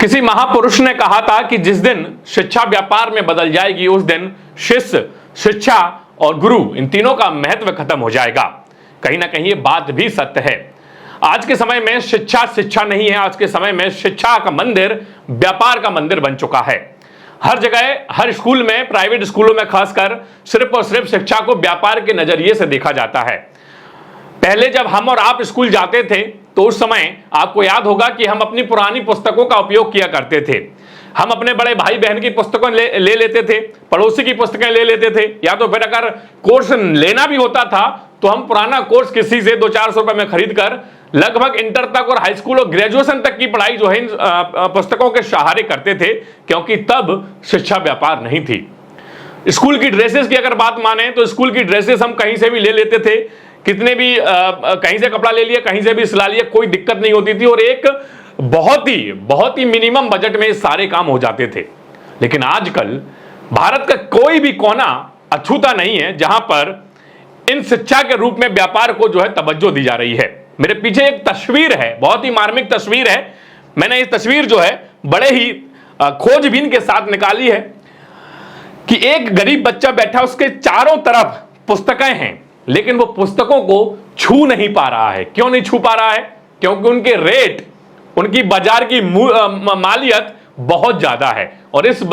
किसी महापुरुष ने कहा था कि जिस दिन शिक्षा व्यापार में बदल जाएगी उस दिन शिष्य, शिक्षा और गुरु इन तीनों का महत्व खत्म हो जाएगा। कहीं ना कहीं ये बात भी सत्य है। आज के समय में शिक्षा शिक्षा नहीं है। आज के समय में शिक्षा का मंदिर व्यापार का मंदिर बन चुका है। हर जगह, हर स्कूल में, प्राइवेट स्कूलों में खासकर सिर्फ और सिर्फ शिक्षा को व्यापार के नजरिए से देखा जाता है। पहले जब हम और आप स्कूल जाते थे तो उस समय आपको याद होगा कि हम अपनी पुरानी पुस्तकों का उपयोग किया करते थे। हम अपने बड़े भाई बहन की पुस्तकों ले लेते थे, पड़ोसी की पुस्तकें ले लेते थे, या तो फिर अगर कोर्स लेना भी होता था तो हम पुराना कोर्स किसी से 200-400 रुपए में खरीद कर लगभग इंटर तक और हाई स्कूल और ग्रेजुएशन तक की पढ़ाई जो है इन पुस्तकों के सहारे करते थे, क्योंकि तब शिक्षा व्यापार नहीं थी। स्कूल की ड्रेसेस की अगर बात माने तो स्कूल की ड्रेसेस हम कहीं से भी ले लेते थे, कितने भी कहीं से कपड़ा ले लिया, कहीं से भी सिला लिया, कोई दिक्कत नहीं होती थी और एक बहुत ही मिनिमम बजट में सारे काम हो जाते थे। लेकिन आजकल भारत का कोई भी कोना अछूता नहीं है जहां पर इन शिक्षा के रूप में व्यापार को जो है तवज्जो दी जा रही है। मेरे पीछे एक तस्वीर है, बहुत ही मार्मिक तस्वीर है। मैंने इस तस्वीर जो है बड़े ही खोजबीन के साथ निकाली है कि एक गरीब बच्चा बैठा, उसके चारों तरफ पुस्तकें हैं, लेकिन वो पुस्तकों को छू नहीं पा रहा है। क्यों नहीं छू पा रहा है? क्योंकि उनके रेट, उनकी बाजार की मालियत बहुत ज्यादा है। और इस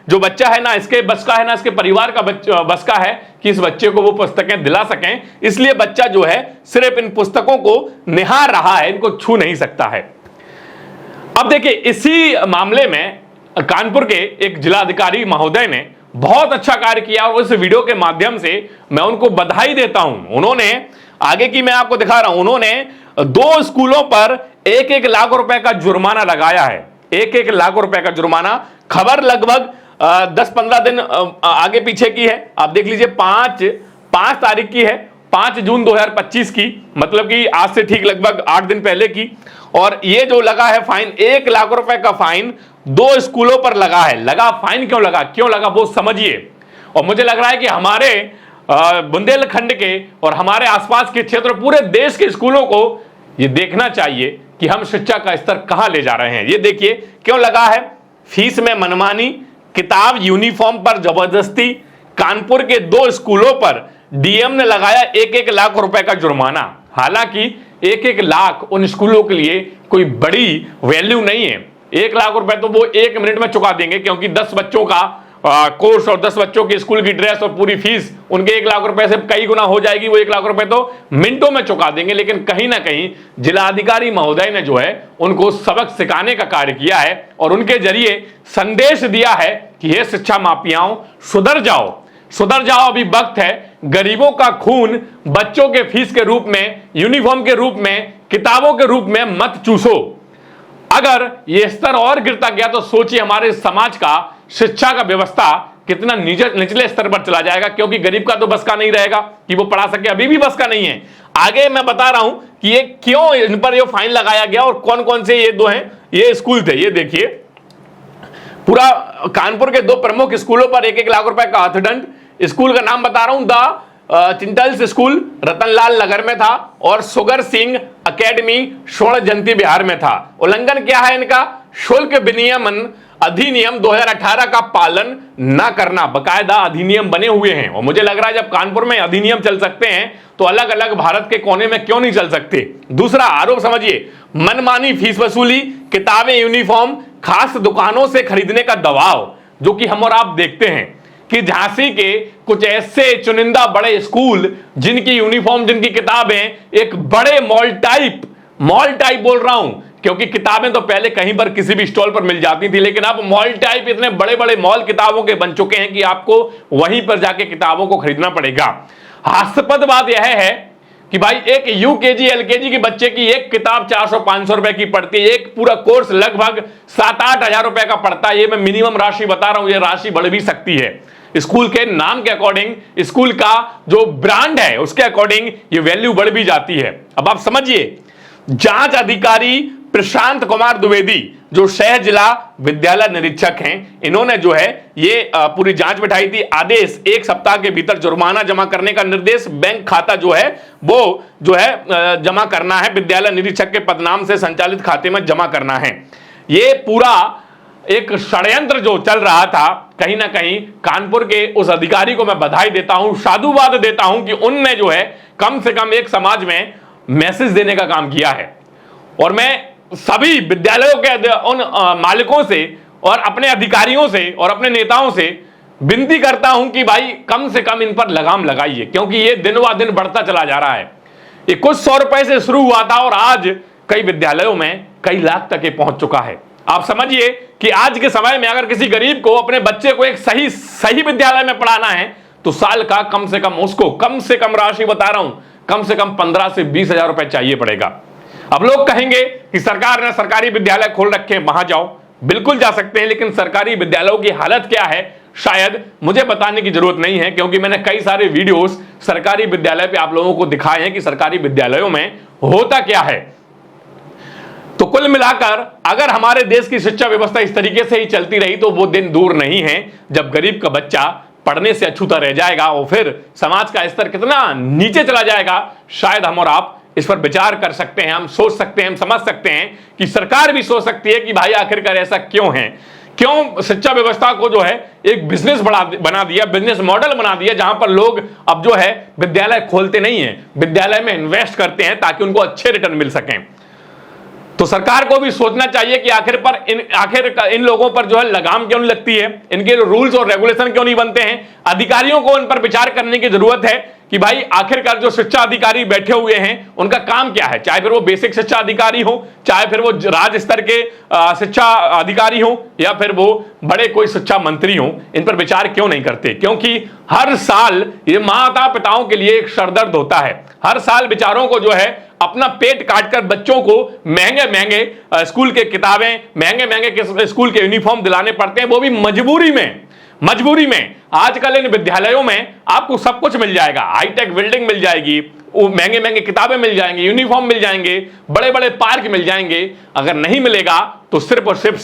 जो बच्चा है ना, इसके बस का है ना, इसके परिवार का बस का है कि इस बच्चे को वो पुस्तकें दिला सकें। इसलिए बच्चा जो है सिर्फ इन पुस्तकों को निहार रहा है, इनको छू नहीं सकता है। अब देखिए, इसी मामले में कानपुर के एक जिलाधिकारी महोदय ने बहुत अच्छा कार्य किया और इस वीडियो के माध्यम से मैं उनको बधाई देता हूं। उन्होंने आगे की मैं आपको दिखा रहा हूं, उन्होंने 2 स्कूलों पर 1-1 लाख रुपए का जुर्माना लगाया है। 1-1 लाख रुपए का जुर्माना। खबर लगभग 10-15 दिन आगे पीछे की है। आप देख लीजिए, 5 तारीख की है, 5 जून 2025 की, मतलब कि आज से ठीक लगभग 8 दिन पहले की। और ये जो लगा है फाइन, 1 लाख रुपए का फाइन 2 स्कूलों पर लगा है। लगा फाइन क्यों लगा वो समझिए। और मुझे लग रहा है कि हमारे बुंदेलखंड के और हमारे आसपास के क्षेत्र, पूरे देश के स्कूलों को ये देखना चाहिए कि हम शिक्षा का स्तर कहां ले जा रहे हैं। ये देखिए क्यों लगा है। फीस में मनमानी, किताब यूनिफॉर्म पर जबरदस्ती। कानपुर के 2 स्कूलों पर डीएम ने लगाया 1-1 लाख रुपए का जुर्माना। हालांकि 1-1 लाख उन स्कूलों के लिए कोई बड़ी वैल्यू नहीं है। 1 लाख रुपए तो वो 1 मिनट में चुका देंगे, क्योंकि 10 बच्चों का कोर्स और 10 बच्चों की स्कूल की ड्रेस और पूरी फीस उनके 1 लाख रुपए से कई गुना हो जाएगी। वो 1 लाख रुपए तो मिनटों में चुका देंगे। लेकिन कहीं ना कहीं जिलाधिकारी महोदय ने जो है उनको सबक सिखाने का कार्य किया है और उनके जरिए संदेश दिया है कि ये शिक्षा माफियाओं, सुधर जाओ, अभी वक्त है। गरीबों का खून बच्चों के फीस के रूप में, यूनिफॉर्म के रूप में, किताबों के रूप में मत चूसो। अगर ये स्तर और गिरता गया तो सोचिए हमारे समाज का, शिक्षा का व्यवस्था कितना निचले स्तर पर चला जाएगा। क्योंकि गरीब का तो बस का नहीं रहेगा कि वो पढ़ा सके, अभी भी बस का नहीं है। आगे मैं बता रहा हूं कि ये क्यों इन पर ये फाइन लगाया गया और कौन कौन से ये 2 हैं, ये स्कूल थे। ये देखिए, पूरा कानपुर के 2 प्रमुख स्कूलों पर 1-1 लाख रुपए का अर्थदंड। स्कूल का नाम बता रहा हूं, द चिंटल्स स्कूल रतनलाल नगर में था और सुगर सिंह अकेडमी स्वर्ण जयंती बिहार में था। उल्लंघन क्या है इनका? शुल्क विनियमन अधिनियम 2018 का पालन न करना। बकायदा अधिनियम बने हुए हैं और मुझे लग रहा है जब कानपुर में अधिनियम चल सकते हैं तो अलग अलग भारत के कोने में क्यों नहीं चल सकते। दूसरा आरोप समझिए, मनमानी फीस वसूली, किताबें यूनिफॉर्म खास दुकानों से खरीदने का दबाव, जो कि हम और आप देखते हैं कि झांसी के कुछ ऐसे चुनिंदा बड़े स्कूल जिनकी यूनिफॉर्म, जिनकी किताबें एक बड़े मॉल टाइप बोल रहा हूं, क्योंकि किताबें तो पहले कहीं पर किसी भी स्टॉल पर मिल जाती थी, लेकिन अब मॉल टाइप इतने बड़े बड़े मॉल किताबों के बन चुके हैं कि आपको वहीं पर जाके किताबों को खरीदना पड़ेगा। हास्यास्पद बात यह है कि भाई एक यूकेजी एलकेजी के बच्चे की एक किताब 400-500 रुपए की पड़ती है। एक पूरा कोर्स लगभग 7-8 हजार रुपए का पड़ता है। ये मैं मिनिमम राशि बता रहा हूं, ये राशि बढ़ भी सकती है। स्कूल के नाम के अकॉर्डिंग, स्कूल का जो ब्रांड है उसके अकॉर्डिंग ये वैल्यू बढ़ भी जाती है। अब आप समझिए, जांच अधिकारी प्रशांत कुमार द्विवेदी जो शहर जिला विद्यालय निरीक्षक हैं, इन्होंने जो है ये पूरी जांच बिठाई थी। आदेश 1 सप्ताह के भीतर जुर्माना जमा करने का निर्देश। बैंक खाता जो है वो जो है जमा करना है, विद्यालय निरीक्षक के पदनाम से संचालित खाते में जमा करना है। ये पूरा एक षड्यंत्र जो चल रहा था, कहीं ना कहीं कानपुर के उस अधिकारी को मैं बधाई देता हूं, साधुवाद देता हूं कि उनने जो है कम से कम एक समाज में मैसेज देने का काम किया है। और मैं सभी विद्यालयों के उन मालिकों से और अपने अधिकारियों से और अपने नेताओं से विनती करता हूं कि भाई कम से कम इन पर लगाम लगाइए, क्योंकि ये दिन ब दिन बढ़ता चला जा रहा है। ये कुछ 100 रुपए से शुरू हुआ था और आज कई विद्यालयों में कई लाख तक ये पहुंच चुका है। आप समझिए कि आज के समय में अगर किसी गरीब को अपने बच्चे को एक सही विद्यालय में पढ़ाना है तो साल का कम से कम उसको कम से कम राशि बता रहा हूं, कम से कम 15 से 20 हजार रुपए चाहिए पड़ेगा। अब लोग कहेंगे कि सरकार ने सरकारी विद्यालय खोल रखे हैं, वहां जाओ। बिल्कुल जा सकते हैं, लेकिन सरकारी विद्यालयों की हालत क्या है शायद मुझे बताने की जरूरत नहीं है, क्योंकि मैंने कई सारे वीडियोस सरकारी विद्यालय पे आप लोगों को दिखाए हैं कि सरकारी विद्यालयों में होता क्या है। तो कुल मिलाकर अगर हमारे देश की शिक्षा व्यवस्था इस तरीके से ही चलती रही तो वो दिन दूर नहीं है जब गरीब का बच्चा पढ़ने से अछूता रह जाएगा और फिर समाज का स्तर कितना नीचे चला जाएगा। शायद हम और आप इस पर विचार कर सकते हैं, हम सोच सकते हैं, हम समझ सकते हैं कि सरकार भी सोच सकती है कि भाई आखिरकार ऐसा क्यों है, क्यों शिक्षा व्यवस्था को जो है एक बिजनेस बना दिया, बिजनेस मॉडल बना दिया, जहां पर लोग अब जो है विद्यालय खोलते नहीं है, विद्यालय में इन्वेस्ट करते हैं ताकि उनको अच्छे रिटर्न मिल सकें। तो सरकार को भी सोचना चाहिए कि आखिर इन लोगों पर जो है लगाम क्यों नहीं लगती है, इनके रूल्स और रेगुलेशन क्यों नहीं बनते हैं। अधिकारियों को इन पर विचार करने की जरूरत है कि भाई आखिरकार जो शिक्षा अधिकारी बैठे हुए हैं उनका काम क्या है, चाहे फिर वो बेसिक शिक्षा अधिकारी हो, चाहे फिर वो राज्य स्तर के शिक्षा अधिकारी हो, या फिर वो बड़े कोई शिक्षा मंत्री हो, इन पर विचार क्यों नहीं करते। क्योंकि हर साल ये माता पिताओं के लिए एक सरदर्द होता है। हर साल बेचारों को जो है अपना पेट काटकर बच्चों को महंगे महंगे स्कूल के किताबें, महंगे महंगे स्कूल के यूनिफॉर्म दिलाने पड़ते हैं, वो भी मजबूरी में। आजकल इन विद्यालयों में आपको सब कुछ मिल जाएगा, हाईटेक बिल्डिंग मिल जाएगी, महंगे महंगे किताबें मिल जाएंगी, यूनिफॉर्म मिल जाएंगे, बड़े बड़े पार्क मिल जाएंगे। अगर नहीं मिलेगा तो सिर्फ और सिर्फ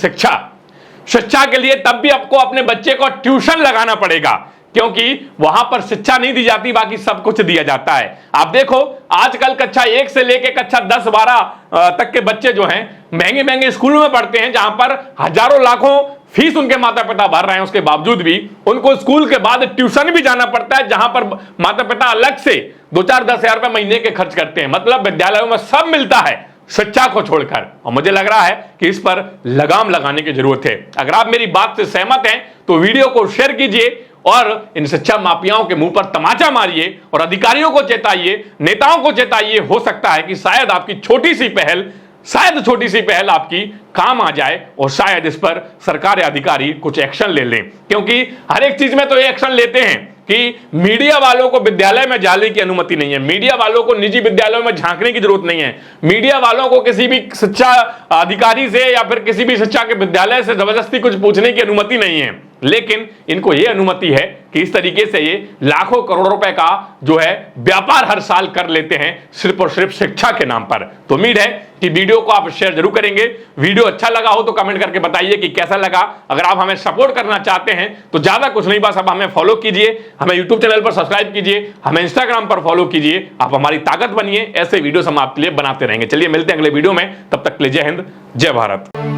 शिक्षा के लिए तब भी आपको अपने बच्चे को ट्यूशन लगाना पड़ेगा, क्योंकि वहां पर शिक्षा नहीं दी जाती, बाकी सब कुछ दिया जाता है। आप देखो आजकल कक्षा 1 से लेकर कक्षा 10-12 तक के बच्चे जो हैं महंगे महंगे स्कूलों में पढ़ते हैं, जहां पर हजारों लाखों फीस उनके माता पिता भर रहे हैं, उसके बावजूद भी उनको स्कूल के बाद ट्यूशन भी जाना पड़ता है, जहां पर माता पिता अलग से 2-4-10 हजार रुपए महीने के खर्च करते हैं। मतलब विद्यालयों में सब मिलता है शिक्षा को छोड़कर, और मुझे लग रहा है कि इस पर लगाम लगाने की जरूरत है। अगर आप मेरी बात से सहमत हैं तो वीडियो को शेयर कीजिए और इन शिक्षा माफियाओं के मुंह पर तमाचा मारिए और अधिकारियों को चेताइए, नेताओं को चेताइए। हो सकता है कि शायद आपकी छोटी सी पहल आपकी काम आ जाए और शायद इस पर सरकार या अधिकारी कुछ एक्शन ले लें, क्योंकि हर एक चीज में तो ये एक्शन लेते हैं कि मीडिया वालों को विद्यालय में जाने की अनुमति नहीं है, मीडिया वालों को निजी विद्यालयों में झांकने की जरूरत नहीं है, मीडिया वालों को किसी भी शिक्षा अधिकारी से या फिर किसी भी शिक्षा के विद्यालय से जबरदस्ती कुछ पूछने की अनुमति नहीं है। लेकिन इनको यह अनुमति है कि इस तरीके से ये लाखों करोड़ों रुपए का जो है व्यापार हर साल कर लेते हैं सिर्फ और सिर्फ शिक्षा के नाम पर। तो उम्मीद है कि वीडियो को आप शेयर जरूर करेंगे। वीडियो अच्छा लगा हो तो कमेंट करके बताइए कि कैसा लगा। अगर आप हमें सपोर्ट करना चाहते हैं तो ज्यादा कुछ नहीं, बस अब हमें फॉलो कीजिए, हमें यूट्यूब चैनल पर सब्सक्राइब कीजिए, हमें इंस्टाग्राम पर फॉलो कीजिए। आप हमारी ताकत बनिए, ऐसे वीडियो हम आपके लिए बनाते रहेंगे। चलिए मिलते हैं अगले वीडियो में, तब तक के लिए जय हिंद, जय भारत।